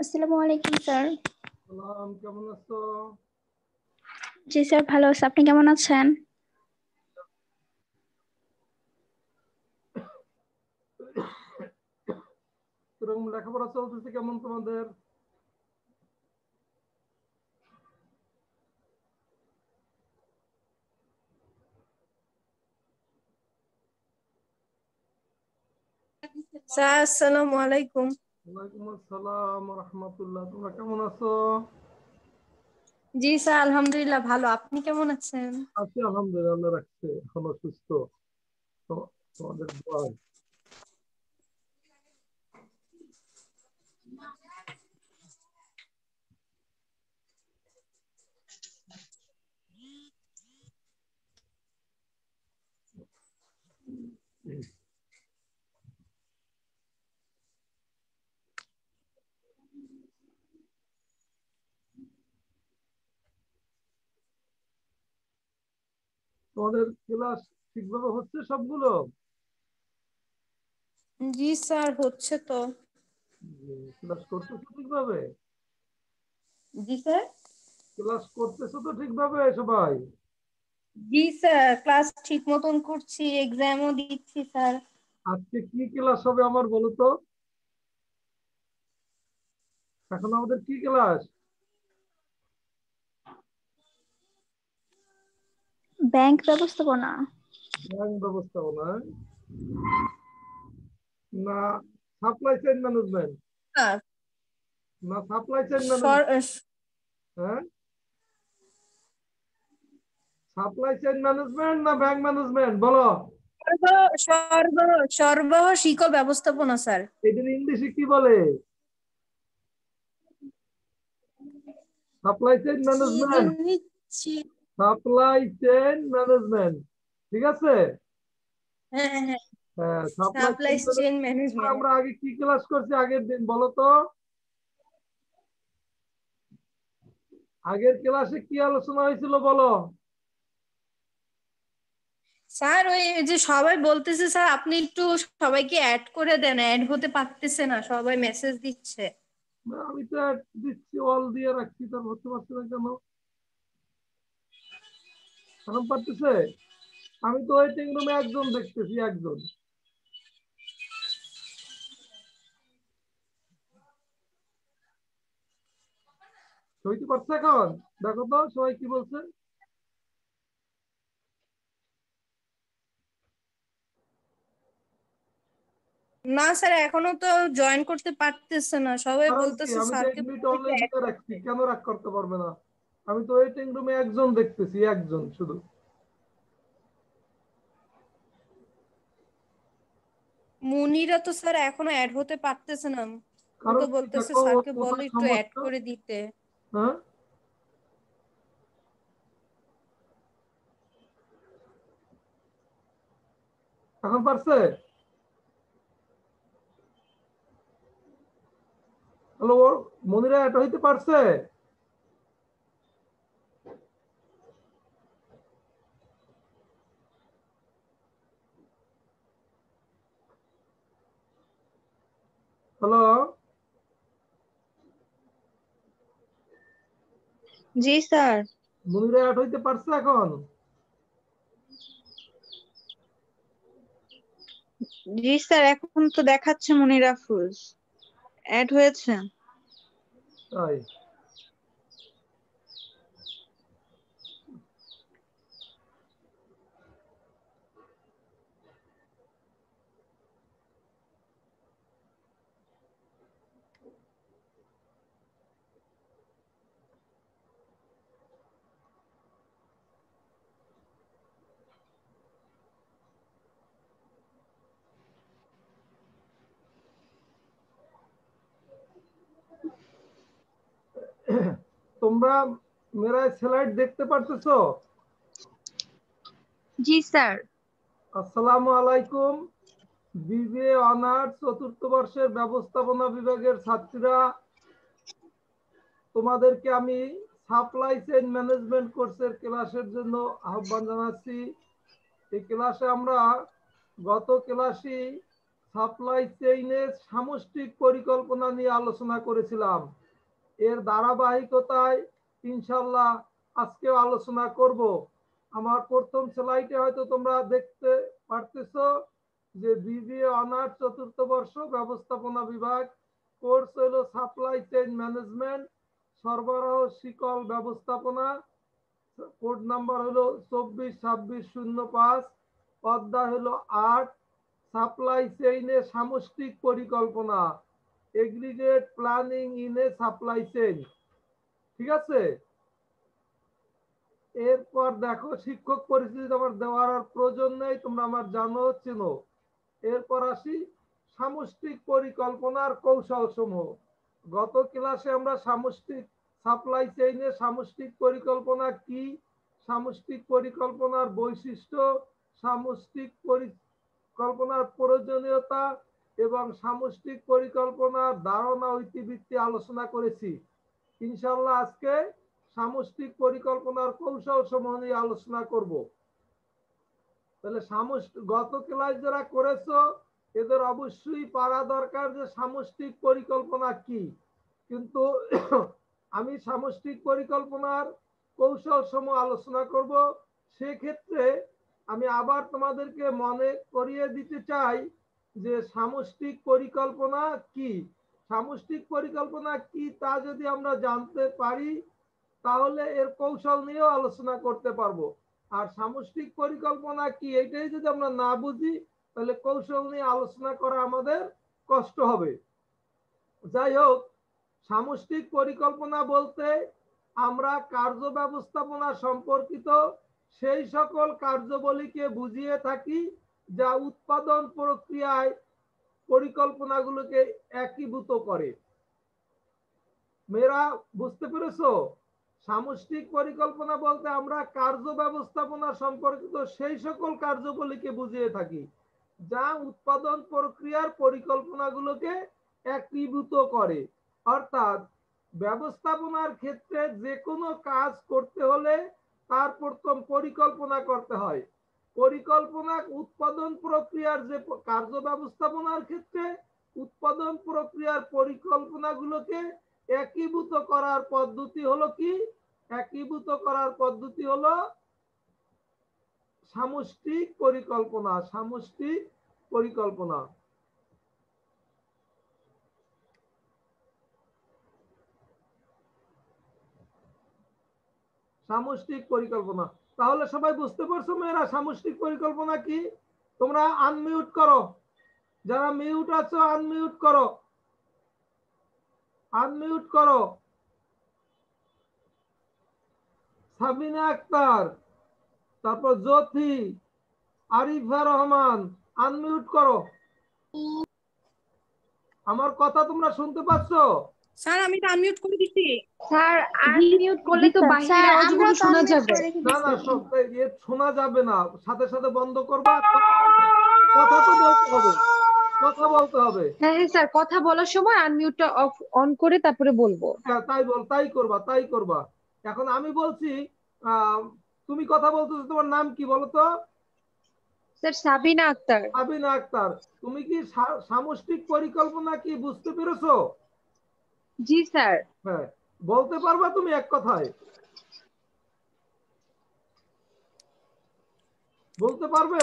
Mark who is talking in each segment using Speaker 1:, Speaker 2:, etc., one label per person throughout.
Speaker 1: আসসালামু আলাইকুম স্যার।
Speaker 2: সালাম, কেমন আছো?
Speaker 1: জি স্যার, ভালো আছি। আপনি কেমন আছেন?
Speaker 2: এরকম লেখাপড়া চলতেছে কেমন তোমাদের?
Speaker 3: স্যার আসসালামু আলাইকুম।
Speaker 2: ওয়ালাইকুম আসসালাম ওয়া রাহমাতুল্লাহ। তোমরা কেমন আছো?
Speaker 3: জি স্যার, আলহামদুলিল্লাহ ভালো। আপনি কেমন আছেন?
Speaker 2: আছি আলহামদুলিল্লাহ, আল্লাহ রাখছে, এখনো সুস্থ। তোমাদের দোয়ায়। তোমাদের ক্লাস ঠিকভাবে হচ্ছে সবগুলো?
Speaker 3: জি স্যার, হচ্ছে তো।
Speaker 2: ক্লাস করতেছো ঠিকভাবে?
Speaker 3: জি স্যার।
Speaker 2: ক্লাস করতেছো তো ঠিকভাবে সবাই?
Speaker 3: জি স্যার, ক্লাস ঠিক মতন করছি, এক্সামও দিচ্ছি স্যার।
Speaker 2: আজকে কি ক্লাস হবে আমার বলো তো? এখন আমাদের কি ক্লাস?
Speaker 1: ব্যাংক ব্যবস্থাপনা।
Speaker 2: ব্যাংক ব্যবস্থাপনা না সাপ্লাই চেইন ম্যানেজমেন্ট?
Speaker 3: স্যার,
Speaker 2: না সাপ্লাই চেইন ম্যানেজমেন্ট?
Speaker 3: সর-
Speaker 2: হ্যাঁ, সাপ্লাই চেইন ম্যানেজমেন্ট না ব্যাংক ম্যানেজমেন্ট বলো?
Speaker 3: সরবরাহ শিল্প ব্যবস্থাপনা স্যার।
Speaker 2: এদের ইংলিশে কি বলে? সাপ্লাই চেইন
Speaker 3: কি
Speaker 2: ম্যানেজমেন্ট।
Speaker 3: নিচ্ছি?
Speaker 2: সাপ্লাই চেইন ম্যানেজমেন্ট, ঠিক আছে।
Speaker 3: হ্যাঁ হ্যাঁ,
Speaker 2: হ্যাঁ, supply
Speaker 3: supply
Speaker 2: chain
Speaker 3: chain
Speaker 2: management.
Speaker 3: Management.
Speaker 2: আমরা আগে কি ক্লাস করছি আগের দিন বলো তো? আগের ক্লাসে কি আলোচনা হয়েছিল বলো?
Speaker 3: স্যার, ওই যে সবাই বলতেছে স্যার, আপনি একটু সবাইকে অ্যাড করে দেন, অ্যাড হতে পারতেছে না, সবাই মেসেজ দিচ্ছে।
Speaker 2: না, আমি তো দিচ্ছি, অল দিয়ে রাখছি, তার হতে পারছে না কেন? এখন পারতেছে? আমি তো ওয়েটিং রুমে একজন দেখতেছি, একজন। হইতে পারছে এখন? দেখো তো সবাই কি বলছে।
Speaker 3: না স্যার, এখনো তো জয়েন করতে পারতেছে না, সবাই
Speaker 2: কারণ কি,
Speaker 3: বলতেছে
Speaker 2: আমি তো
Speaker 3: স্যারকে
Speaker 2: এডমিট
Speaker 3: প্রত্যেকে
Speaker 2: অনলি
Speaker 3: add
Speaker 2: দিয়ে
Speaker 3: করতে।
Speaker 2: রাখছি, কেন রাগ করতে পারবে না? আমি তো ওয়েটিং রুমে একজন দেখতেছি, একজন শুধু।
Speaker 3: মুনিরা তো স্যার এখনো অ্যাড হতে পারতেছে না, ও
Speaker 2: কারণ
Speaker 3: তো
Speaker 2: কি
Speaker 3: বলতেছে
Speaker 2: দেখো ওর
Speaker 3: স্যারকে বলো
Speaker 2: কোথায়
Speaker 3: একটু অ্যাড
Speaker 2: সমস্যা?
Speaker 3: করে দিতে।
Speaker 2: হ্যাঁ, এখন পারছে? হ্যালো, ওর মনিরা এটা হইতে পারছে? হ্যালো,
Speaker 4: জি স্যার।
Speaker 2: মনিরা অ্যাড হইতে পারছে এখন?
Speaker 4: জি স্যার, এখন তো দেখাচ্ছে মনিরা ফুজ অ্যাড হয়েছে।
Speaker 2: তাই? তোমরা মেরা স্লাইড দেখতে পারতেছো?
Speaker 4: জি স্যার।
Speaker 2: আসসালামু আলাইকুম। বিবিএ অনার্স চতুর্থ বর্ষের ব্যবস্থাপনা বিভাগের ছাত্রীরা, তোমাদেরকে আমি সাপ্লাই চেইন ম্যানেজমেন্ট কোর্সের ক্লাসের জন্য আহ্বান জানাচ্ছি। এই ক্লাসে আমরা গত ক্লাসে সাপ্লাই চেইনের সামষ্টিক পরিকল্পনা নিয়ে আলোচনা করেছিলাম। এর ধারাবাহিকতায় ইনশাল্লাহ আজকেও আলোচনা করব। আমার প্রথম স্লাইডে হয়তো তোমরা দেখতে পারতেছো যে বিবিএ অনার্স চতুর্থ বর্ষ ব্যবস্থাপনা বিভাগ, কোর্স হলো সাপ্লাই চেইন ম্যানেজমেন্ট, সরবরাহ শিকল ব্যবস্থাপনা, কোড নাম্বার হলো 242605, অধ্যায় হলো 8, সাপ্লাই চেইনের সামষ্টিক পরিকল্পনা, aggregate planning in a supply chain. ঠিক আছে? এরপর দেখো, শিক্ষক পরিচিতি আমার দেওয়ার আর প্রয়োজন নেই, তোমরা আমার জানো চেনো। এরপর আসি সামষ্টিক পরিকল্পনার কৌশল সমূহ। গত ক্লাসে আমরা সামষ্টিক সাপ্লাই চেইনের সামষ্টিক পরিকল্পনা কি, সামষ্টিক পরিকল্পনার বৈশিষ্ট্য, সামষ্টিক পরিকল্পনার প্রয়োজনীয়তা এবং সামষ্টিক পরিকল্পনার ধারণা ও ইতিবৃত্তি আলোচনা করেছি। ইনশাল্লাহ আজকে সামষ্টিক পরিকল্পনার কৌশল সমূহ নিয়ে আলোচনা করব। তাহলে গত ক্লাস যারা করেছো এদের অবশ্যই পারা দরকার যে সামষ্টিক পরিকল্পনা কি। কিন্তু আমি সামষ্টিক পরিকল্পনার কৌশল সমূহ আলোচনা করব। সেক্ষেত্রে আমি আবার তোমাদেরকে মনে করিয়ে দিতে চাই যে সামষ্টিক পরিকল্পনা কি। সামষ্টিক পরিকল্পনা কি তা যদি আমরা জানতে পারি তাহলে এর কৌশল নিয়েও আলোচনা করতে পারবো। আর সামষ্টিক পরিকল্পনা কি এটাই যদি আমরা না বুঝি তাহলে কৌশল নিয়ে আলোচনা করা আমাদের কষ্ট হবে। যাই হোক, সামষ্টিক পরিকল্পনা বলতে আমরা কার্য ব্যবস্থাপনা সম্পর্কিত সেই সকল কার্যাবলীকে বুঝিয়ে থাকি যা উৎপাদন প্রক্রিয়ায় পরিকল্পনাগুলোকে একীভূত করে। মেয়েরা বুঝতে পেরেছো? সামষ্টিক পরিকল্পনা বলতে আমরা কার্য ব্যবস্থাপনা সম্পর্কিত সেই সকল কার্যাবলীকে বুঝিয়ে থাকি যা উৎপাদন প্রক্রিয়ার পরিকল্পনাগুলোকে একীভূত করে। অর্থাৎ ব্যবস্থাপনার ক্ষেত্রে যে কোনো কাজ করতে হলে তার প্রথম পরিকল্পনা করতে হয়। পরিকল্পনা উৎপাদন প্রক্রিয়ার যে কার্য ব্যবস্থাপনার ক্ষেত্রে উৎপাদন প্রক্রিয়ার পরিকল্পনাগুলোকে একীভূত করার পদ্ধতি হলো কি? একীভূত করার পদ্ধতি হলো সামষ্টিক পরিকল্পনা। সামষ্টিক পরিকল্পনা। সামষ্টিক পরিকল্পনা। তাহলে সবাই বুঝতে পারছো মেয়েরা সামষ্টিক পরিকল্পনা কি? তোমরা আনমিউট করো, যারা মিউট আছো আনমিউট করো, আনমিউট করো। সাবিনা আক্তার, তারপর জ্যোতি, আরিফা রহমান, আনমিউট করো। আমার কথা তোমরা শুনতে পাচ্ছ?
Speaker 3: স্যার আমি তো আনমিউট করে দিছি।
Speaker 5: স্যার আনমিউট করলে তো বাহিরের আওয়াজগুলো শোনা যাবে।
Speaker 2: না না, শোনা যাবে না, সাথে সাথে বন্ধ করবা। কথা তো বলতে হবে, কথা বলতে হবে।
Speaker 5: হ্যাঁ হ্যাঁ স্যার, কথা বলার সময় আনমিউটটা অন করে তারপরে বলবো।
Speaker 2: হ্যাঁ তাই করবা, তাই করবা। এখন আমি বলছি, তুমি কথা বলতেছো, তোমার নাম কি বলো তো?
Speaker 5: স্যার সাবিনা আক্তার।
Speaker 2: সাবিনা আক্তার। তুমি কি সামষ্টিক পরিকল্পনা কি বুঝতে পেরেছো?
Speaker 5: জি স্যার।
Speaker 2: হ্যাঁ, বলতে পারবা তুমি এক কথায়? বলতে পারবে?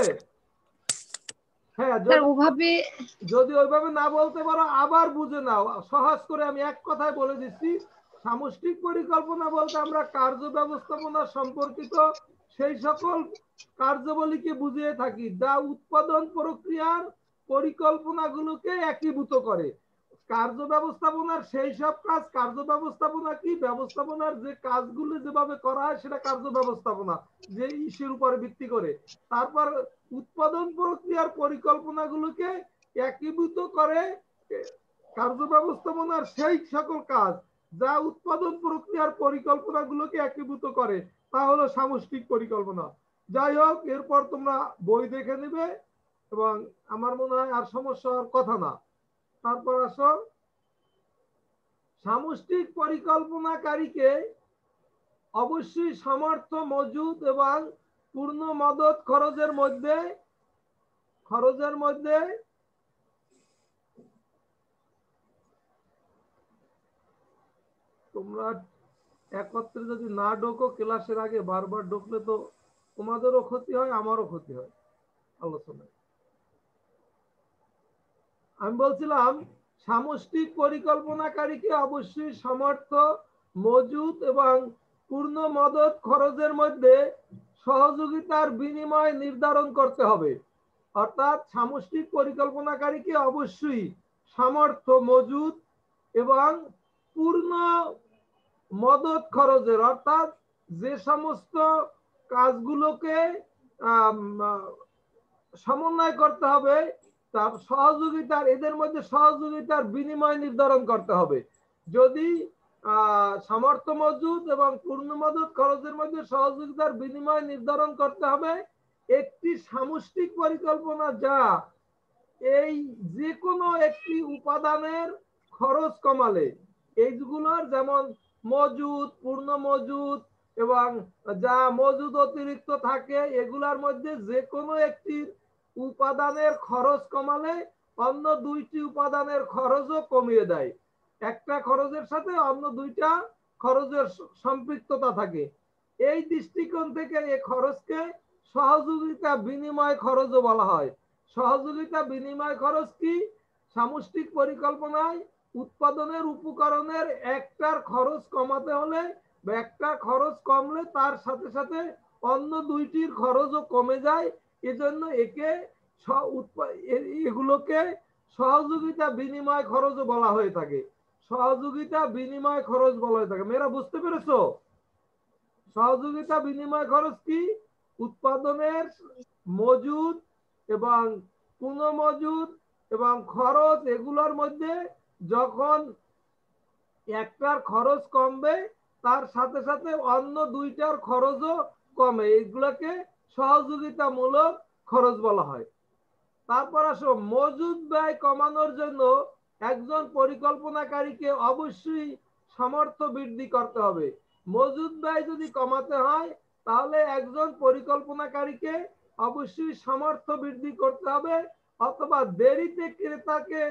Speaker 2: হ্যাঁ,
Speaker 5: স্যার ওভাবে
Speaker 2: যদি ওইভাবে না বলতে পারো আবার বুঝে নাও, সহজ করে আমি এক কথায় বলে দিচ্ছি। সামষ্টিক পরিকল্পনা বলতে আমরা কার্য ব্যবস্থাপনা সম্পর্কিত সেই সকল কার্যাবলীকে বুঝিয়ে থাকি যা উৎপাদন প্রক্রিয়ার পরিকল্পনাগুলোকে একীভূত করে। কার্য ব্যবস্থাপনার সেই সব কাজ, কার্য ব্যবস্থাপনা কি, ব্যবস্থাপনার যে কাজগুলো যেভাবে করা হয় সেটা কার্য ব্যবস্থাপনা, যে ইস্যুর উপরে ভিত্তি করে। তারপর উৎপাদন প্রক্রিয়ার পরিকল্পনাগুলোকে একীভূত করে কার্য ব্যবস্থাপনার সেই সকল কাজ যা উৎপাদন প্রক্রিয়ার পরিকল্পনাগুলোকে একীভূত করে, তা হলো সামষ্টিক পরিকল্পনা। যাই হোক, এরপর তোমরা বই দেখে নিবে এবং আমার মনে হয় আর সমস্যা হওয়ার কথা না। তারপর আসো, সামষ্টিক পরিকল্পনাকারীকে অবশ্যই সামর্থ্য মজুদ এবং পূর্ণ মদত খরচের মধ্যে তোমরা একত্রে যদি না ঢোকো, ক্লাসের আগে বারবার ঢুকলে তো তোমাদেরও ক্ষতি হয়, আমারও ক্ষতি হয় আলোচনায়। আমি বলছিলাম সামষ্টিক পরিকল্পনাকারীকে অবশ্যই সামর্থ্য মজুদ এবং পূর্ণ মদত খরচের মধ্যে সহযোগিতার বিনিময় নির্ধারণ করতে হবে। অর্থাৎ সামষ্টিক পরিকল্পনাকারীকে অবশ্যই সামর্থ্য মজুদ এবং পূর্ণ মদত খরচের, অর্থাৎ যে সমস্ত কাজগুলোকে সমন্বয় করতে হবে তার সহযোগিতার, এদের মধ্যে সহযোগিতার বিনিময় নির্ধারণ করতে হবে। যদি সামর্থ্য মজুদ এবং পূর্ণ মদত খরচের মধ্যে সহযোগিতার বিনিময় নির্ধারণ করতে হবে একটি সামষ্টিক পরিকল্পনা, যা এই যে কোনো একটি উপাদানের খরচ কমালে, এইগুলোর যেমন মজুদ, পূর্ণ মজুদ এবং যা মজুদ অতিরিক্ত থাকে, এগুলার মধ্যে যে কোনো একটি উপাদানের খরচ কমালে অন্য দুইটি উপাদানের খরচও কমিয়ে দেয়। একটা খরচের সাথে অন্য দুইটা খরচের সম্পৃক্ততা থাকে। এই দৃষ্টিকোণ থেকে এই খরচকে সহযোগিতা বিনিময় খরচও বলা হয়। সহযোগিতা বিনিময় খরচ কি? সামষ্টিক পরিকল্পনায় উৎপাদনের উপকরণের একটার খরচ কমাতে হলে বা একটা খরচ কমলে তার সাথে সাথে অন্য দুইটির খরচও কমে যায়। এজন্য এগুলোকে সহযোগিতা বিনিময় খরচও বলা হয়ে থাকে। সহযোগিতা বিনিময় খরচ বলা হয়ে থাকে। মেয়েরা বুঝতে পেরেছো? সহযোগিতা বিনিময় খরচ কি? উৎপাদনের মজুদ এবং পুনঃমজুদ এবং খরচ, এগুলোর মধ্যে যখন একটার খরচ কমবে তার সাথে সাথে অন্য দুইটার খরচও কমে, এগুলোকে সহযোগিতামূলক খরচ বলা হয়। তারপর আসো, মজুদ ব্যয় কমানোর জন্য একজন পরিকল্পনাকারীকে অবশ্যই সামর্থ্য বৃদ্ধি করতে হবে। মজুদ ব্যয় যদি কমাতে হয় তাহলে একজন পরিকল্পনাকারীকে অবশ্যই সামর্থ্য বৃদ্ধি করতে হবে, অথবা দেরিতে ক্রেতাকে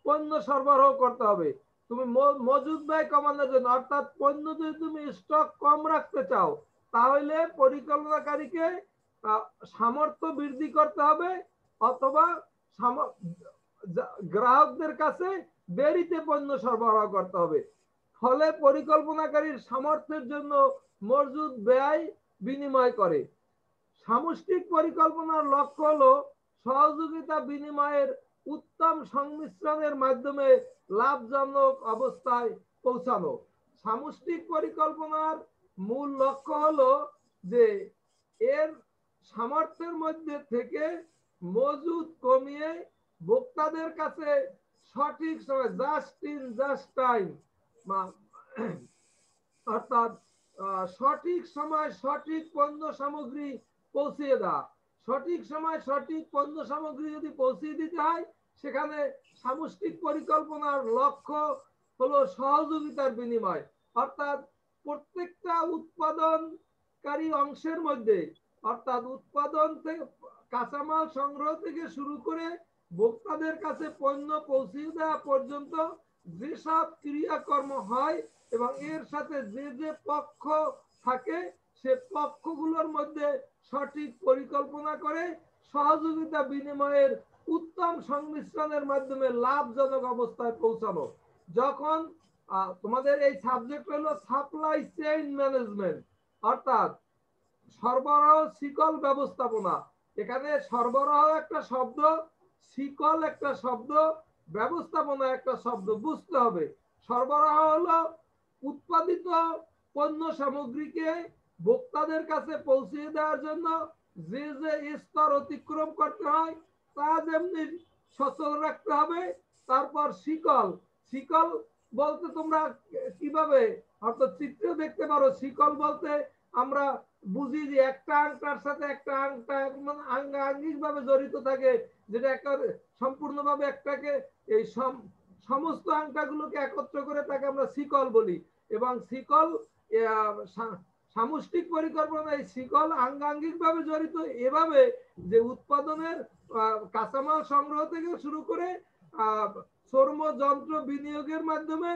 Speaker 2: পণ্য সরবরাহ করতে হবে। তুমি মজুদ ব্যয় কমানোর জন্য, অর্থাৎ পণ্য যদি তুমি স্টক কম রাখতে চাও, তাহলে পরিকল্পনাকারীকে সামর্থ্য বৃদ্ধি করতে হবে, অথবা গ্রাহকদের কাছে দেরিতে পণ্য সরবরাহ করতে হবে। ফলে পরিকল্পনাকারীর সামর্থ্যের জন্য মজুদ ব্যয় বিনিময় করে। সামষ্টিক পরিকল্পনার লক্ষ্য হলো সহযোগিতা বিনিময়ের উত্তম সংমিশ্রণের মাধ্যমে লাভজনক অবস্থায় পৌঁছানো। সামষ্টিক পরিকল্পনার মূল লক্ষ্য হলো যে এর সামর্থ্যের মধ্যে থেকে মজুদ কমিয়ে বক্তাদের কাছে সঠিক সময় জাস্ট ইন জাস্ট টাইম, অর্থাৎ সঠিক সময় সঠিক পণ্য সামগ্রী পৌঁছিয়ে দেওয়া। সঠিক সময় সঠিক পণ্য সামগ্রী যদি পৌঁছিয়ে দিতে হয়, সেখানে সামষ্টিক পরিকল্পনার লক্ষ্য হলো সহযোগিতার বিনিময়, অর্থাৎ প্রত্যেকটা উৎপাদনকারী অংশের মধ্যে, অর্থাৎ উৎপাদন থেকে কাঁচামাল সংগ্রহ থেকে শুরু করে ভোক্তাদের কাছে পণ্য পৌঁছিয়ে দেওয়া পর্যন্ত যেসব ক্রিয়াকর্ম হয় এবং এর সাথে যে যে পক্ষ থাকে, সে পক্ষগুলোর মধ্যে সঠিক পরিকল্পনা করে সহযোগিতা বিনিময়ের উত্তম সংমিশ্রণের মাধ্যমে লাভজনক অবস্থায় পৌঁছানো। যখন তোমাদের এই সাবজেক্ট হলো সাপ্লাই চেইন ম্যানেজমেন্ট, অর্থাৎ সরবরাহ শিকল ব্যবস্থাপনা। এখানে সরবরাহ একটা শব্দ, শিকল একটা শব্দ, ব্যবস্থাপনা একটা শব্দ, বুঝতে হবে। সরবরাহ হলো উৎপাদিত পণ্য সামগ্রীকে ভোক্তাদের কাছে পৌঁছে দেওয়ার জন্য যে যে স্তর অতিক্রম করতে হয় তা যেমনি সচল রাখতে হবে। তারপর শিকল, শিকল বলতে তোমরা কিভাবে অর্থাৎ চিত্র দেখতে পারো। শিকল বলতে আমরা বুঝি যে একটা আংটার সাথে একটা আংটা আঙ্গাঙ্গিক ভাবে জড়িত থাকে, যেটা একটা সম্পূর্ণভাবে একটাকে এই সমস্ত আংটাগুলোকে একত্র করে তাকে আমরা শিকল বলি। এবং শিকল সামষ্টিক পরিকল্পনা, এই শিকল আঙ্গাঙ্গিক ভাবে জড়িত এভাবে যে উৎপাদনের কাঁচামাল সংগ্রহ থেকে শুরু করে শ্রম যন্ত্র বিনিয়োগের মাধ্যমে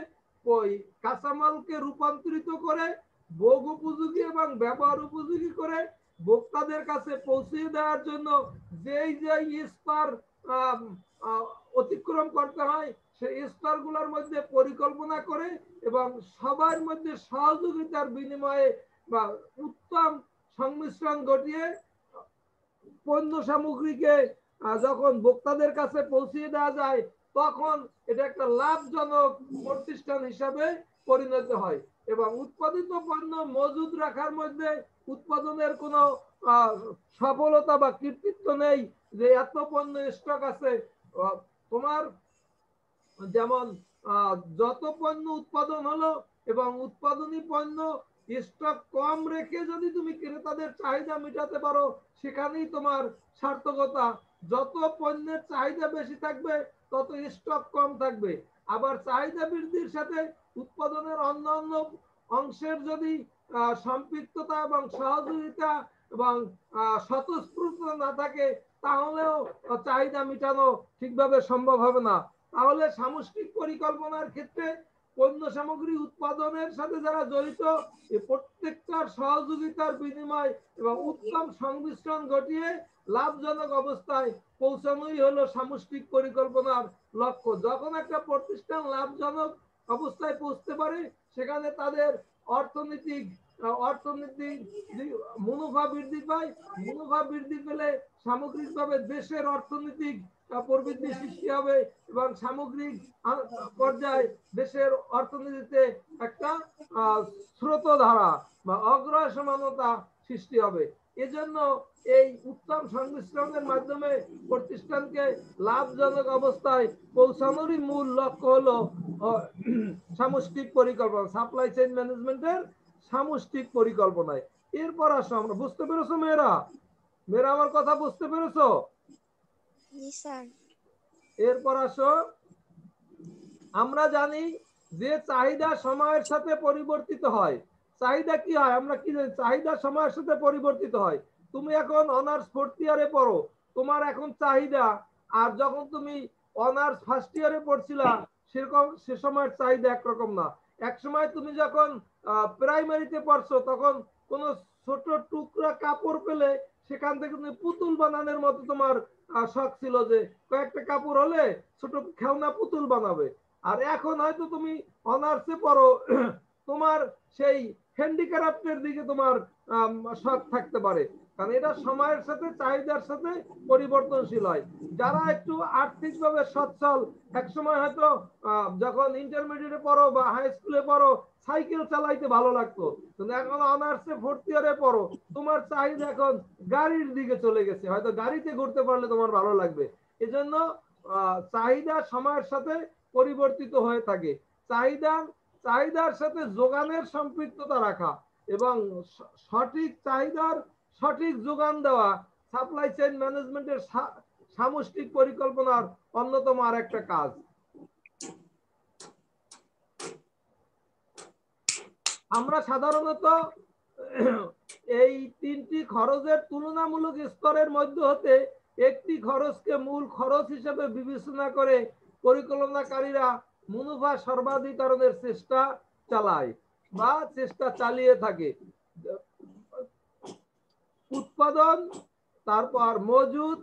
Speaker 2: ওই কাঁচামালকে রূপান্তরিত করে ভোগ উপযোগী এবং ব্যবহার উপযোগী করে ভোক্তাদের কাছে পৌঁছে দেওয়ার জন্য যেই যে স্তর অতিক্রম করতে হয়, সেই স্তরগুলোর মধ্যে পরিকল্পনা করে এবং সবার মধ্যে সহযোগিতার বিনিময়ে বা উত্তম সংমিশ্রণ ঘটিয়ে পণ্য সামগ্রীকে যখন ভোক্তাদের কাছে পৌঁছিয়ে দেওয়া যায়, তখন এটা একটা লাভজনক প্রতিষ্ঠান হিসাবে পরিণত হয়। এবং উৎপাদিত পণ্য মজুদ রাখার মধ্যে উৎপাদনের কোনো সফলতা বা কৃতিত্ব নেই যে এত পণ্য স্টক আছে। তোমার যেমন যত পণ্য উৎপাদন হলো এবং উৎপাদনী পণ্য স্টক কম রেখে যদি তুমি ক্রেতাদের চাহিদা মেটাতে পারো, সেখানেই তোমার সার্থকতা। যত পণ্যের চাহিদা বেশি থাকবে তত স্টক কম থাকবে। আবার চাহিদা বৃদ্ধির সাথে উৎপাদনের অন্যান্য অংশের যদি সম্পৃক্ততা এবং সহযোগিতা এবং স্বতঃস্ফূর্ত না থাকে, তাহলেও চাহিদা মেটানো ঠিকভাবে সম্ভব হবে না। তাহলে সামষ্টিক পরিকল্পনার ক্ষেত্রে পণ্য সামগ্রী উৎপাদনের সাথে যারা জড়িত, প্রত্যেকটার সহযোগিতার বিনিময় এবং উত্তম সংমিশ্রণ ঘটিয়ে লাভজনক অবস্থায় পৌঁছানোই হলো সামষ্টিক পরিকল্পনার লক্ষ্য। যখন একটা প্রতিষ্ঠান লাভজনক অবস্থায় পৌঁছতে পারে, সেখানে তাদের অর্থনৈতিক মুনাফা বৃদ্ধি পায়। মুনাফা বৃদ্ধি পেলে সামগ্রিকভাবে দেশের অর্থনৈতিক প্রবৃদ্ধি সৃষ্টি হবে এবং সামগ্রিক পর্যায়ে দেশের অর্থনীতিতে একটা স্রোতধারা বা অগ্রসমানতা সৃষ্টি হবে। এজন্য এই উত্তম সংমিশ্রণের মাধ্যমে প্রতিষ্ঠানকে লাভজনক অবস্থায় পৌঁছানোরই মূল লক্ষ্য হলো সামষ্টিক পরিকল্পনা, সাপ্লাই চেইন ম্যানেজমেন্টের সামষ্টিক পরিকল্পনায়। এরপর আসো, আমরা বুঝতে পেরেছো মেয়েরা? মেয়েরা আমার কথা বুঝতে পেরেছো? এরপর আসো, আমরা জানি যে চাহিদা সময়ের সাথে পরিবর্তিত হয়। চাহিদা কি হয় আমরা কি জানি? চাহিদা সময়ের সাথে পরিবর্তিত হয়। তুমি এখন অনার্স ফোর্থ ইয়ারে পড়ো, তোমার এখন চাহিদা আর যখন তুমি অনার্স ফার্স্ট ইয়ারে পড়ছিলা সেরকম সে সময়ের চাহিদা একরকম না। এক সময় তুমি যখন প্রাইমারিতে পড়ছো, তখন কোনো ছোট টুকরা কাপড় পেলে সেখান থেকে তুমি পুতুল বানানোর মতো তোমার শখ ছিল যে কয়েকটা কাপড় হলে ছোট খেলনা পুতুল বানাবে। আর এখন হয়তো তুমি অনার্সে পড়ো, তোমার সেই হ্যান্ডিক্রাফটের দিকে তোমার শখ থাকতে পারে, কারণ এটা সময়ের সাথে চাহিদার সাথে পরিবর্তনশীল হয়। যারা একটু আর্থিকভাবে সচ্ছল, এক সময় হয়তো যখন ইন্টারমিডিয়েটে পড়ো বা হাই স্কুলে পড়ো সাইকেল চালাইতে ভালো লাগতো, কিন্তু এখন অনার্সে ফোর্থ ইয়ারে পড়ো, তোমার চাহিদা এখন গাড়ির দিকে চলে গেছে, হয়তো গাড়িতে ঘুরতে পারলে তোমার ভালো লাগবে। এজন্য চাহিদা সময়ের সাথে পরিবর্তিত হয়ে থাকে। চাহিদার সাথে যোগানের সম্পৃক্ততা রাখা এবং সঠিক চাহিদার সঠিক যোগান দেওয়া সাপ্লাই চেইন ম্যানেজমেন্টের সামষ্টিক পরিকল্পনার অন্যতম আর একটা কাজ। আমরা সাধারণত এই তিনটি খরচের তুলনামূলক স্তরের মধ্যে হতে একটি খরচকে মূল খরচ হিসেবে বিবেচনা করে পরিকল্পনাকারীরা মুনাফা সর্বাধিকরণের চেষ্টা চালায় বা চেষ্টা চালিয়ে থাকে। উৎপাদন, তারপর মজুদ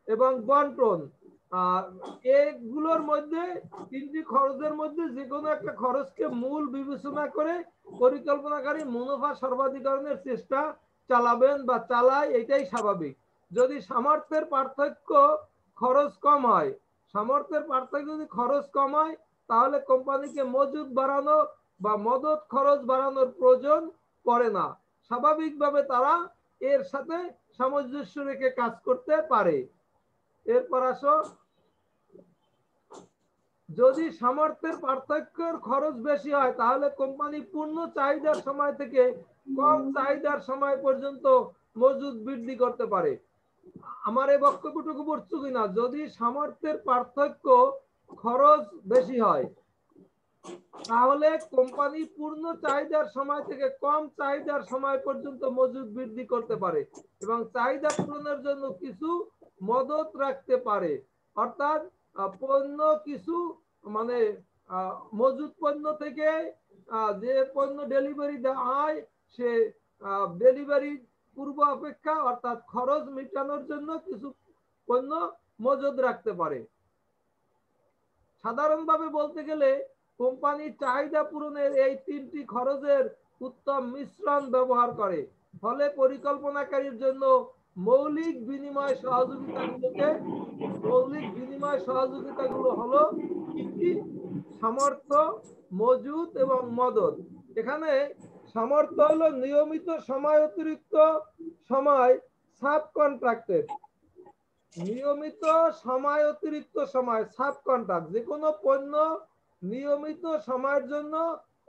Speaker 2: এবং বন্টন, এগুলোর মধ্যে তিনটি খরচের মধ্যে যে কোনো একটা খরচকে মূল বিবেচনা করে পরিকল্পনাকারী মুনাফা সর্বাধিকরণের চেষ্টা চালাবেন বা চালায়, এটাই স্বাভাবিক। যদি সামর্থ্যের পার্থক্য খরচ কম হয়, যদি খরচ কম হয় তাহলে কোম্পানিকে মজুদ বাড়ানো বা মদত খরচ বাড়ানোর প্রয়োজন পড়ে না। স্বাভাবিকভাবে তারা এর সাথে সামঞ্জস্য রেখে কাজ করতে পারে। এরপর আসো, যদি সামর্থ্যের পার্থক্যের খরচ বেশি হয় তাহলে কোম্পানি পূর্ণ চাহিদার সময় থেকে কম চাহিদার সময় পর্যন্ত মজুদ বৃদ্ধি করতে পারে। আমার এই বক্তব্যটুকু বুঝছো কিনা? যদি সামর্থ্যের পার্থক্য খরচ বেশি হয় তাহলে কোম্পানি পূর্ণ চাহিদার সময় থেকে কম চাহিদার সময় পর্যন্ত মজুদ বৃদ্ধি করতে পারে এবং চাহিদা পূরণের জন্য কিছু মদত রাখতে পারে। অর্থাৎ পণ্য কিছু মানে মজুদ পণ্য থেকে যে পণ্য ডেলিভারি দেওয়া হয় সে ডেলিভারি পূর্ব অপেক্ষা অর্থাৎ খরচ মেটানোর জন্য কিছু পণ্য মজুদ রাখতে পারে। সাধারণভাবে বলতে গেলে কোম্পানি চাহিদা পূরণের এই তিনটি খরচের উত্তম মিশ্রণ ব্যবহার করে। ফলে পরিকল্পনাকারীর জন্য মৌলিক বিনিময় সহযোগিতাগুলো হলো কি? সামর্থ্য, মজুদ এবং মদত। এখানে সামর্থ্য হলো নিয়মিত সময় অতিরিক্ত সময় সাব কন্ট্রাক্টেড, সাব কন্ট্রাক্ট। যে কোনো পণ্য নিয়মিত সময়ের জন্য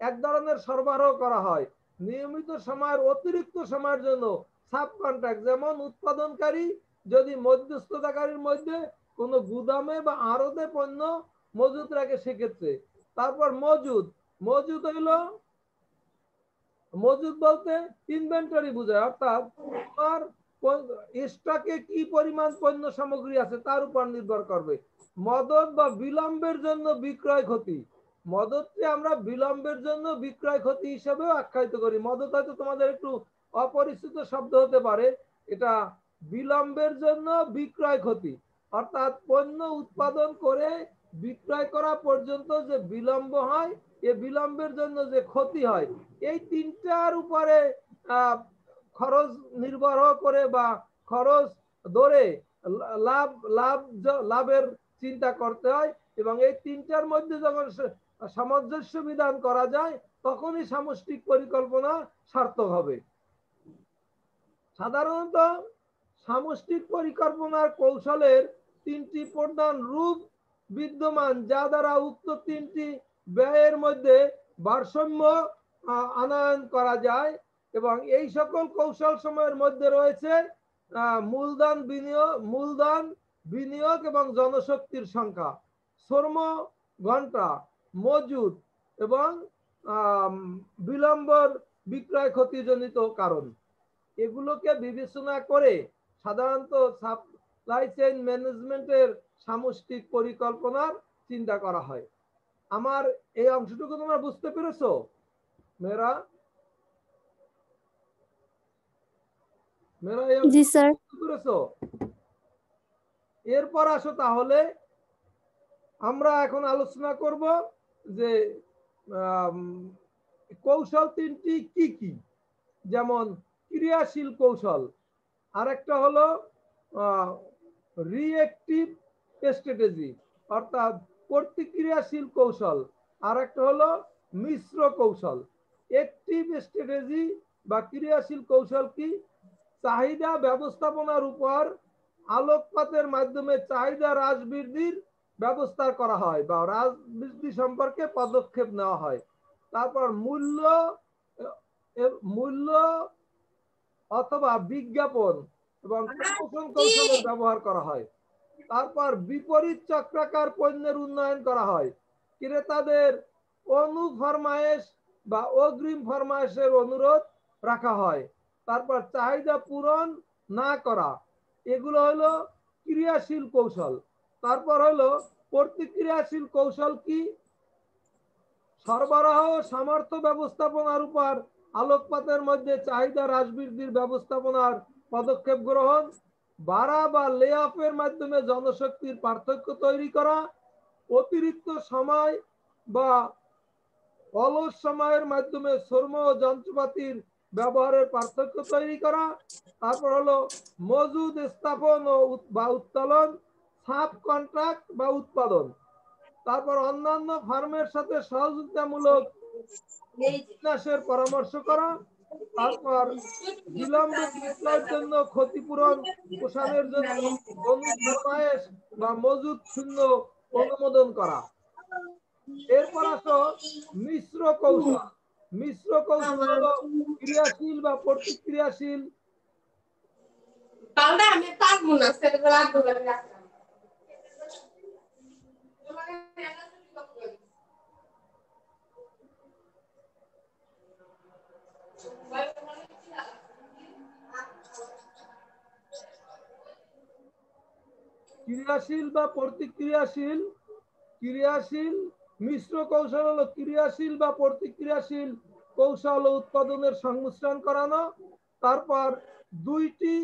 Speaker 2: এক ধরনের সরবরাহ করা হয়, নিয়মিত সময়ের অতিরিক্ত সময়ের জন্য সাব কন্ট্রাক্ট। যেমন উৎপাদনকারী যদি মধ্যস্থতাকারীর মধ্যে কোনো গুদামে বা আড়তে পণ্য মজুদ রাখে সেক্ষেত্রে। তারপর মজুদ হইলো, মজুদ বলতে ইনভেন্টরি বোঝায়, অর্থাৎ তোমার স্টকে কি পরিমাণ পণ্য সামগ্রী আছে তার উপর নির্ভর করবে। মদত বা বিলম্বের জন্য বিক্রয় ক্ষতি, মদতকে আমরা বিলম্বের জন্য বিক্রয় ক্ষতি হিসেবে আখ্যায়িত করি। মদত হয়তো তোমাদের একটু অপরিচিত শব্দ হতে পারে, এটা বিলম্বের জন্য বিক্রয় ক্ষতি, অর্থাৎ পণ্য উৎপাদন করে বিক্রয় করা পর্যন্ত যে বিলম্ব হয়, এই বিলম্বের জন্য যে ক্ষতি হয়, এই তিনটার উপরে খরচ নির্ভর করে বা খরচ ধরে লাভের চিন্তা করতে হয় এবং এই তিনটার মধ্যে যখন সামঞ্জস্য বিধান করা যায় তখনই সামষ্টিক পরিকল্পনা সার্থক হবে। সাধারণত সামষ্টিক পরিকল্পনার কৌশলের তিনটি প্রধান রূপ বিদ্যমান, যা দ্বারা উক্ত তিনটি ব্যয়ের মধ্যে ভারসাম্য আনয়ন করা যায় এবং এই সকল কৌশল সময়ের মধ্যে রয়েছে মূলধন বিনিয়োগ এবং জনশক্তির সংখ্যা, শ্রম ঘন্টা, মজুদ এবং বিলম্বর বিক্রয় ক্ষতিজনিত কারণ। এগুলোকে বিবেচনা করে সাধারণত সাপ্লাই চেইন ম্যানেজমেন্টের সামষ্টিক পরিকল্পনার চিন্তা করা হয়। আমার এই অংশটুকু তোমরা বুঝতে পেরেছো মেয়েরা?
Speaker 1: জি স্যার।
Speaker 2: এরপর আসো তাহলে আমরা এখন আলোচনা করব যে কৌশল তিনটি কি কি। যেমন ক্রিয়াশীল কৌশল, আরেকটা হলো রিঅ্যাক্টিভ স্ট্র্যাটেজি অর্থাৎ প্রতিক্রিয়াশীল কৌশল, আরেকটা হলো মিশ্র কৌশল। অ্যাক্টিভ স্ট্র্যাটেজি বা ক্রিয়াশীল কৌশল কি? চাহিদা ব্যবস্থাপনার উপর আলোকপাতের মাধ্যমে চাহিদা হ্রাস বৃদ্ধির ব্যবস্থা করা হয় বা রাজনীতি সম্পর্কে পদক্ষেপ নেওয়া হয়। তারপর মূল্য অথবা বিজ্ঞাপন এবং প্রমোশন কৌশলের ব্যবহার করা হয়। তারপর বিপরীত চক্রাকার পণ্যের উন্নয়ন করা হয়। ক্রেতাদের অনুফরমায়েশ বা অগ্রিম ফরমায়েশের অনুরোধ রাখা হয়। তারপর চাহিদা পূরণ না করা, এগুলো হলো ক্রিয়াশীল কৌশল। তারপর হলো প্রতিক্রিয়াশীল কৌশল কি? সরবরাহ সামর্থ্য ব্যবস্থাপনার উপর আলোকপাতের মধ্যে চাহিদা হ্রাস বৃদ্ধির ব্যবস্থাপনার পদক্ষেপ গ্রহণ, বাড়া বা লে অফের মাধ্যমে জনশক্তির পার্থক্য তৈরি করা, অতিরিক্ত সময় বা অলস সময়ের মাধ্যমে শ্রম ও যন্ত্রপাতির ব্যবহারের পার্থক্য তৈরি করা। তারপর হলো মজুদ স্থাপন বা উত্তোলন, সাব কন্ট্রাক্ট বা উৎপাদন। তারপর অন্যান্য ফার্মের সাথে সহযোগিতামূলক বিন্যাসের পরামর্শ করা। তারপর বিলম্বে বিক্রয়ের জন্য ক্ষতিপূরণ প্রসারের জন্য অনুফরমায়েশ বা মজুদ শূন্য অনুমোদন করা। এরপর আসো মিশ্র কৌশল। মিশ্র কৌশল হলো ক্রিয়াশীল বা প্রতিক্রিয়াশীল। ক্রিয়াশীল বা প্রতিক্রিয়াশীল। ক্রিয়াশীল মিশ্র কৌশল হলো ক্রিয়াশীল বা প্রতিক্রিয়াশীল কৌশল ও উৎপাদনের সংমিশ্রণ করানো। তারপর দুইটি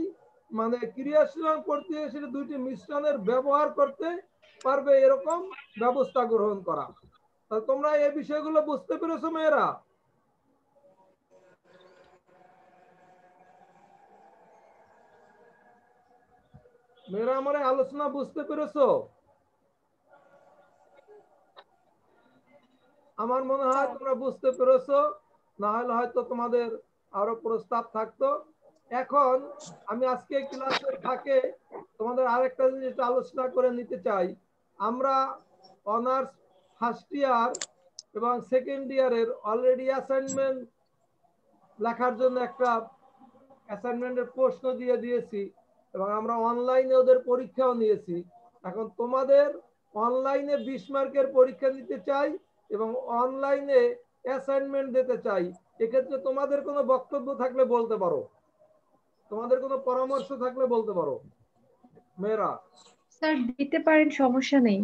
Speaker 2: মানে ক্রিয়াশীল এবং প্রতিক্রিয়াশীল দুইটি মিশ্রণের ব্যবহার করতে পারবে এরকম ব্যবস্থা গ্রহণ করা। তোমরা এই বিষয়গুলো বুঝতে পেরেছো মেয়েরা? মেয়েরা আমার আলোচনা বুঝতে পেরেছো? আমার মনে হয় তোমরা বুঝতে পেরেছো, না হলে হয়তো তোমাদের আরো প্রস্তাব থাকতো। এখন আমি আজকে ক্লাসের ফাঁকে তোমাদের আরেকটা জিনিস আলোচনা করে নিতে চাই। আমরা অনার্স ফার্স্ট ইয়ার এবং সেকেন্ড ইয়ারের অলরেডি অ্যাসাইনমেন্ট লেখার জন্য একটা অ্যাসাইনমেন্টের প্রশ্ন দিয়ে দিয়েছি এবং আমরা অনলাইনে ওদের পরীক্ষাও নিয়েছি। এখন তোমাদের অনলাইনে 20 মার্কের পরীক্ষা নিতে চাই এবং অনলাইনে অ্যাসাইনমেন্ট দিতে চাই। এক্ষেত্রে তোমাদের কোনো বক্তব্য থাকলে বলতে পারো, তোমাদের কোনো পরামর্শ থাকলে বলতে পারো মেয়েরা।
Speaker 5: স্যার দিতে পারেন, সমস্যা নেই।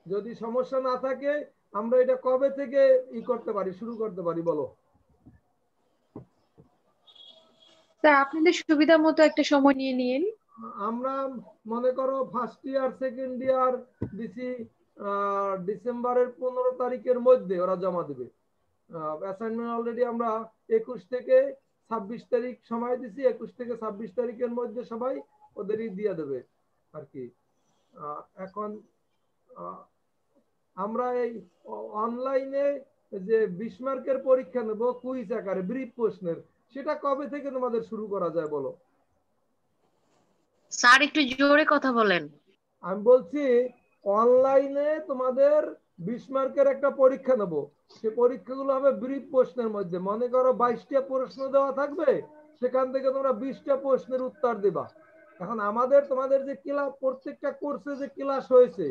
Speaker 2: যদি সমস্যা না থাকে আমরা এটা কবে থেকে করতে পারি, শুরু করতে পারি বলো?
Speaker 5: স্যার আপনাদের সুবিধা মতো একটা সময় নিয়ে নিন।
Speaker 2: আমরা মনে করো ফার্স্ট ইয়ার সেকেন্ড ইয়ার দিছি ডিসেম্বরের 15 তারিখের মধ্যে ওরা জমা দেবে। অ্যাসাইনমেন্ট অলরেডি আমরা 21 থেকে 26 তারিখ সময় দিছি। 21 থেকে 26 তারিখের মধ্যে সবাই ওদেরই দিয়ে দেবে আর কি। এখন আমরা এই অনলাইনে যে 20 মার্কের পরীক্ষা নেব কুইজ আকারে ব্রিফ প্রশ্নের, সেটা কবে থেকে তোমাদের শুরু করা যায় বলো?
Speaker 6: স্যার একটু জোরে কথা বলেন।
Speaker 2: আমি বলছি অনলাইনে তোমাদের 20 মার্কের একটা পরীক্ষা নেব। সে পরীক্ষাগুলো হবে ব্রিফ প্রশ্নের মধ্যে। মনে করো 22টা প্রশ্ন দেওয়া থাকবে, সেখান থেকে তোমরা 20টা প্রশ্নের উত্তর দিবা। এখন আমাদের তোমাদের যে ক্লাস প্রত্যেকটা কোর্সে যে ক্লাস হয়েছে,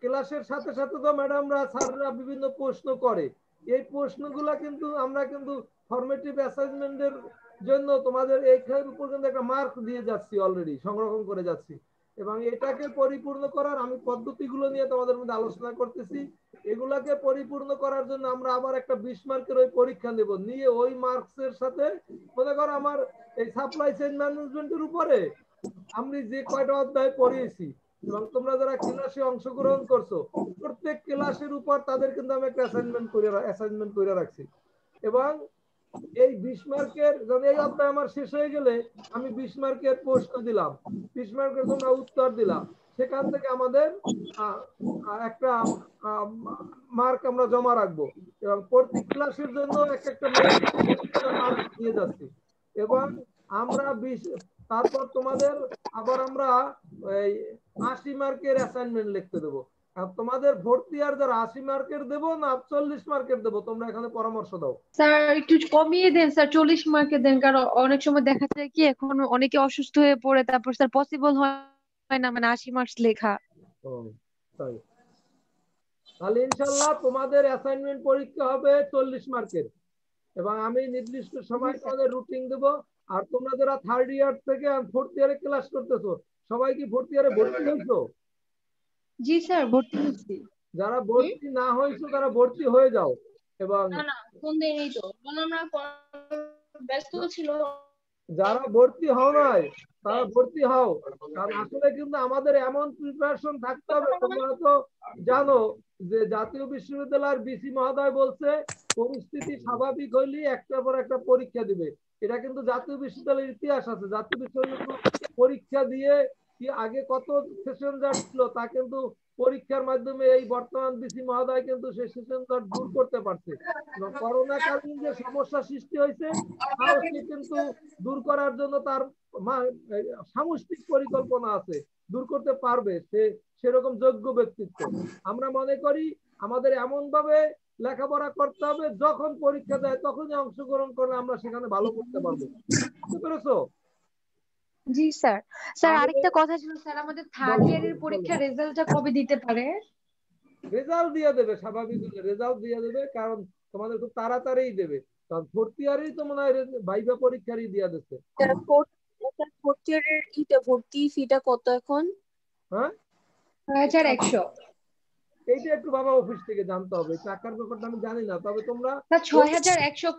Speaker 2: ক্লাসের সাথে সাথে তো ম্যাডামরা স্যাররা বিভিন্ন প্রশ্ন করে। এই প্রশ্নগুলা কিন্তু আমরা কিন্তু ফরমেটিভ অ্যাসাইনমেন্টের জন্য তোমাদের এইখান পর্যন্ত একটা মার্ক দিয়ে যাচ্ছি, অলরেডি সংরক্ষণ করে যাচ্ছি। এবং এটাকে পরিপূর্ণ করার আমি পদ্ধতিগুলো নিয়ে তোমাদের মধ্যে আলোচনা করতেছি। এগুলাকে পরিপূর্ণ করার জন্য আমরা আবার একটা 20 মার্কের ওই পরীক্ষা নেব, নিয়ে ওই মার্কসের সাথে মনে করো আমার এই সাপ্লাই চেইন ম্যানেজমেন্টের উপরে আমি যে কয়টা অধ্যায় পড়িয়েছি এবং তোমরা যারা ক্লাসে অংশগ্রহণ করছো প্রত্যেক ক্লাসের উপর তাদের কিন্তু আমি একটা অ্যাসাইনমেন্ট করে রাখছি। এবং এই 20 মার্কের যদি এই অধ্যায় আমার শেষ হয়ে গেলে আমি 20 মার্কের প্রশ্ন দিলাম, 20 মার্কের তোমরা উত্তর দিলাম, সেখান থেকে আমাদের একটা মার্ক আমরা জমা রাখবো এবং প্রতি ক্লাসের জন্য একটা মার্ক দিয়ে যাচ্ছি। এবং আমরা তারপর তোমাদের আবার আমরা এই 80 মার্কের অ্যাসাইনমেন্ট লিখতে দেবো। আর তোমাদের ভর্তি আর যারা 80 মার্কের দেবো না 40 মার্কের দেবো, তোমরা এখানে পরামর্শ দাও।
Speaker 5: স্যার একটু কমিয়ে দেন স্যার, 40 মার্কে দেন, কারণ অনেক সময় দেখা যায় কি এখন অনেকে অসুস্থ হয়ে পড়ে, তারপর স্যার পসিবল হয় না মানে 80 মার্কস লেখা।
Speaker 2: ও তাই, তাহলে ইনশাল্লাহ তোমাদের অ্যাসাইনমেন্ট পরীক্ষা হবে 40 মার্কের, এবং আমি নির্দিষ্ট সময় তোমাদের রুটিন দেবো। আর তোমরা যারা থার্ড ইয়ার থেকে ফোর্থ ইয়ারে ক্লাস করতেছো, সবাই কি ফোর্থ ইয়ারে ভর্তি হয়েছো?
Speaker 5: জি স্যার ভর্তি হয়েছি।
Speaker 2: যারা ভর্তি না হয়েছো তারা ভর্তি হয়ে যাও, এবং যারা ভর্তি হও নাই তারা ভর্তি হও। কারণ আসলে কিন্তু আমাদের এমন প্রিপারেশন থাকতে হবে, তোমরা তো জানো যে জাতীয় বিশ্ববিদ্যালয়ের বিসি মহোদয় বলছে পরিস্থিতি স্বাভাবিক হইলে একটার পর একটা পরীক্ষা দিবে। এটা কিন্তু জাতীয় বিশ্ববিদ্যালয়ের ইতিহাস আছে। জাতীয় বিশ্ববিদ্যালয় পরীক্ষা দিয়ে কি আগে কত সেশন জট ছিল তা কিন্তু পরীক্ষার মাধ্যমে এই বর্তমান বিসি মহোদয় কিন্তু সেই সেশন জট দূর করতে পারছে। এবং করোনা কালীন যে সমস্যা সৃষ্টি হয়েছে তাও সে কিন্তু দূর করার জন্য তার সামষ্টিক পরিকল্পনা আছে, দূর করতে পারবে, সে সেরকম যোগ্য ব্যক্তিত্ব। আমরা মনে করি আমাদের এমন ভাবে লেখাপড়া করতে হবে যখন পরীক্ষা দেয় তখনই অংশগ্রহণ করলে আমরা সেখানে ভালো করতে পারবো। বুঝতে পেরেছো?
Speaker 5: জি স্যার। স্যার আরেকটা কথা ছিল স্যার, আমাদের থার্ড ইয়ারের পরীক্ষার রেজাল্টটা কবে দিতে পারে?
Speaker 2: রেজাল্ট দিয়ে দেবে, স্বাভাবিক রেজাল্ট দিয়ে দেবে, কারণ তোমাদের খুব তাড়াতাড়িই দেবে। কারণ ফোর্থ ইয়ারেই তো মনে হয় ভাইভা পরীক্ষারই দিয়ে দিচ্ছে।
Speaker 7: ফোর্থ ইয়ারের ভর্তি ফিটা কত এখন?
Speaker 2: হ্যাঁ
Speaker 5: 6100।
Speaker 2: এইটা একটু বাবা অফিস থেকে জানতে হবে, টাকার ব্যাপারটা আমি জানি না। তবে তোমরা
Speaker 5: 6100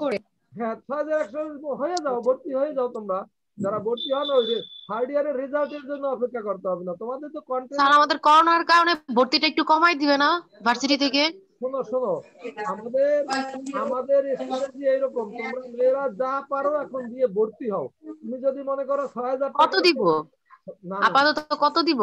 Speaker 5: করে।
Speaker 2: হ্যাঁ 6100 হয়ে যাও, ভর্তি হয়ে যাও তোমরা। যারা ভর্তি হন ওই যে থার্ড ইয়ারের রেজাল্টের জন্য অপেক্ষা করতে হবে না, তোমাদের তো কন্টেন্ট।
Speaker 6: স্যার আমাদের করোনার কারণে ভর্তিটা একটু কমাই দিবে না ভার্সিটি থেকে?
Speaker 2: শোনো শোনো, আমাদের স্ট্র্যাটেজি এইরকম, তোমরা মেয়েরা যা পারো এখন দিয়ে ভর্তি হও। তুমি যদি মনে করো 6000
Speaker 6: কত দিব
Speaker 2: না
Speaker 6: আপাতত কত দিব?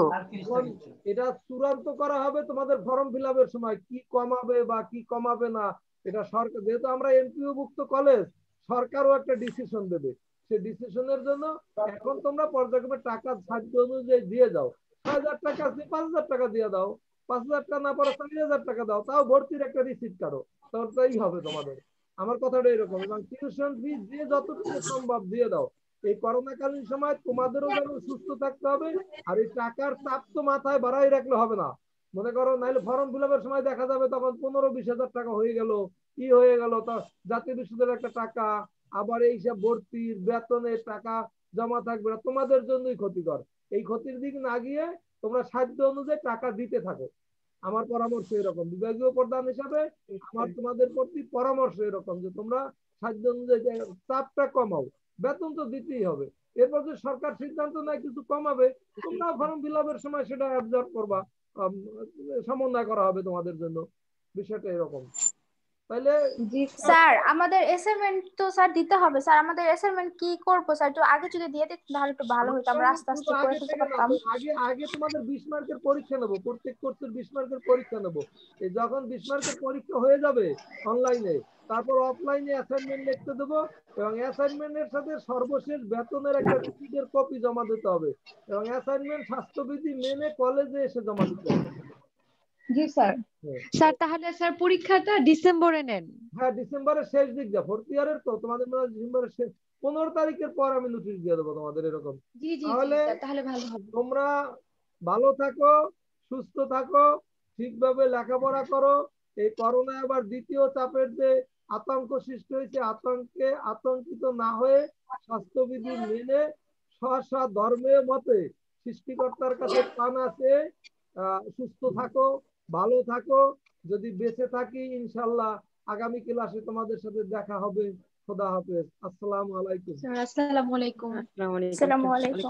Speaker 2: এটা চূড়ান্ত করা হবে তোমাদের ফর্ম ফিল আপের সময়, কি কমাবে বা কি কমাবে না এটা সরকার, যেহেতু আমরা এমপিও ভুক্ত কলেজ, সরকারও একটা ডিসিশন দেবে। সেই ডিসিশনের জন্য এখন তোমরা পর্যায়ক্রমে টাকা সাধ্য অনুযায়ী দিয়ে যাও। 6000 টাকা আছে 5000 টাকা দিয়ে দাও, 5000 টাকা না পরে 4000 টাকা দাও, তাও ভর্তির একটা রিসিট কারো, তাই হবে তোমাদের। আমার কথাটা এরকম। এবং টিউশন ফি যে যতটুকু সম্ভব দিয়ে দাও। এই করোনাকালীন সময় তোমাদেরও যেন সুস্থ থাকতে হবে, আর এই টাকার চাপ তো মাথায় বাড়াই রাখলে হবে না। মনে করো নাহলে ফর্ম ফিল আপের সময় দেখা যাবে তখন 15-20 হাজার টাকা হয়ে গেল, কি হয়ে গেল, তা জাতীয় বিশ্ববিদ্যালয়ের একটা টাকা, আবার এই সব ভর্তির বেতনের টাকা জমা থাকবে না, তোমাদের জন্যই ক্ষতিকর। এই ক্ষতির দিক না গিয়ে তোমরা সাধ্য অনুযায়ী টাকা দিতে থাকো। আমার পরামর্শ এরকম, বিভাগীয় প্রধান হিসাবে আমার তোমাদের প্রতি পরামর্শ এরকম যে তোমরা সাধ্য অনুযায়ী চাপটা কমাও। বেতন তো দিতেই হবে, এরপর যে সরকার সিদ্ধান্ত নেয় কিছু কমাবে, তোমরা ফর্ম ফিল আপের সময় সেটা অবজার্ভ করবা, সমন্বয় করা হবে তোমাদের জন্য। বিষয়টা এরকম। তাহলে
Speaker 1: স্যার আমাদের অ্যাসাইনমেন্ট তো স্যার দিতে হবে। স্যার আমাদের অ্যাসাইনমেন্ট কি করব স্যার, একটু আগে যদি দিয়ে দিতেন তাহলে একটু ভালো হতো, আমরা আস্তে আস্তে করে ফেলতে পারতাম।
Speaker 2: আগে তোমাদের 20 মার্কের পরীক্ষা নেবো, প্রত্যেক কোর্সের 20 মার্কের পরীক্ষা নেবো। এই যখন 20 মার্কের পরীক্ষা হয়ে যাবে অনলাইনে, তারপর অফলাইনে অ্যাসাইনমেন্ট লিখতে দেবো, এবং অ্যাসাইনমেন্টের সাথে সর্বশেষ বেতনের একটা রিসিটের কপি জমা দিতে হবে, এবং অ্যাসাইনমেন্ট স্বাস্থ্যবিধি মেনে কলেজে এসে জমা দিতে হবে।
Speaker 5: জি স্যার। স্যার তাহলে স্যার পরীক্ষাটা ডিসেম্বরে নেন?
Speaker 2: হ্যাঁ ডিসেম্বরের শেষ দিক যা, ফোর্থ ইয়ারের তো তোমাদের ডিসেম্বরের শেষ 15 তারিখের পর আমি নোটিশ দিয়ে দেবো তোমাদের এরকম।
Speaker 5: জি জি তাহলে ভালো হবে।
Speaker 2: তোমরা ভালো থাকো, সুস্থ থাকো, ঠিকভাবে লেখাপড়া করো। এই করোনা আবার দ্বিতীয় চাপের যে আতঙ্ক সৃষ্টি হয়েছে, আতঙ্কিত না হয়ে স্বাস্থ্যবিধি মেনে স্ব ধর্মের মতে সৃষ্টিকর্তার কাছে প্রাণ আছে, সুস্থ থাকো, ভালো থাকো। যদি বেঁচে থাকি ইনশাল্লাহ আগামী ক্লাসে তোমাদের সাথে দেখা হবে। খোদা হাফেজ। আসসালামু আলাইকুম।
Speaker 5: আসসালামু আলাইকুম।
Speaker 1: আসসালামু আলাইকুম।